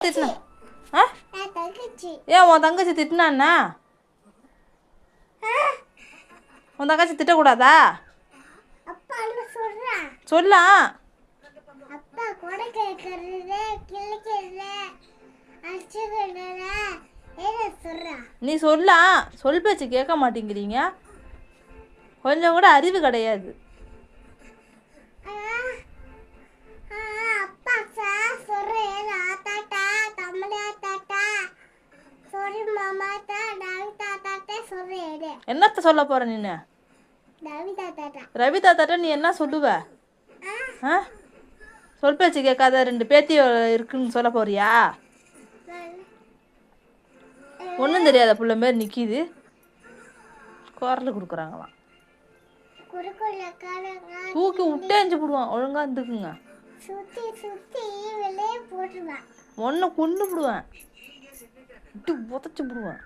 திட்டினா? ஆ ஏன் உன் தங்கச்சி திட்டினான்னா? உன் தங்கச்சி திட்டக்கூடாதா? சொல்லலாம். நீ சொல்லலாம். சொல் பேச்சு கேட்க மாட்டேங்கிறீங்க. கொஞ்சம் கூட அறிவு கிடையாது. என்னத்த சொல்ல போற நீனு? ரவி தாத்தாட்ட நீ என்ன சொல்லுவ? சொல் பேச்சு கேட்காத 2 பேத்தி இருக்குன்னு சொல்ல போறியா? ஒன்றும் தெரியாத புள்ள மாரி நிற்கிது. குரல் கொடுக்குறாங்களாம். தூக்கி விட்டேஞ்சு போடுவான். ஒழுங்கா இருந்துக்குங்க. ஒன்று கொண்டு விடுவேன். விட்டு புதைச்சி விடுவேன்.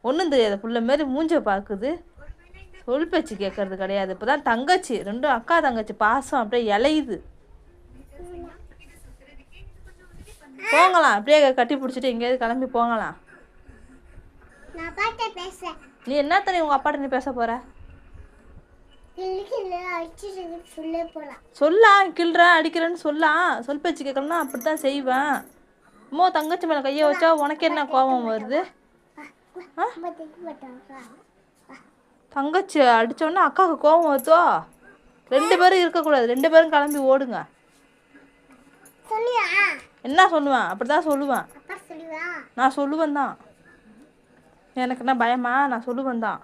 ஒன்றும் தெரியாத புள்ள மாரி மூஞ்ச பார்க்குது. சொல் பேச்சு கேட்கறது கிடையாது. இப்போ தான் தங்கச்சி 2 அக்கா தங்கச்சி பாசம் அப்படியே இலையுது. போங்களாம். அப்படியே கட்டி பிடிச்சிட்டு எங்கேயாவது கிளம்பி போங்களாம். நீ என்னத்த உங்கள் அப்பாட்ட நீ பேச போற? சொல்லலாம். கிள்றேன் அடிக்கிறேன்னு சொல்லலாம். சொல் பேச்சு கேட்கணும்னா அப்படி தான் செய்வேன். அம்மா தங்கச்சி மேலே கையை வச்சா உனக்கு என்ன கோபம் வருது? தங்கச்சி அடித்தோன்னா அக்காவுக்கு கோபம் வருதோ? 2 பேரும் இருக்கக்கூடாது. 2 பேரும் கிளம்பி ஓடுங்க. என்ன சொல்லுவேன்? அப்படி தான் சொல்லுவேன். நான் சொல்லுவேன் தான். எனக்கு என்ன பயமா? நான் சொல்லுவேன் தான்.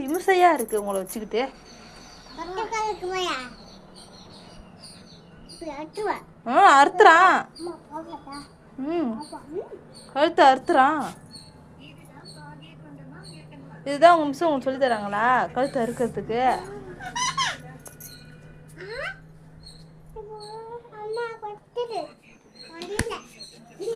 இம்சையாக இருக்குது உங்களை வச்சுக்கிட்டு. அறுத்துறான். கழுத்தை அறுத்துறான். இதுதான் உங்கள் மிஸ் உங்களுக்கு சொல்லி தராங்களா கழுத்தை அறுக்கிறதுக்கு?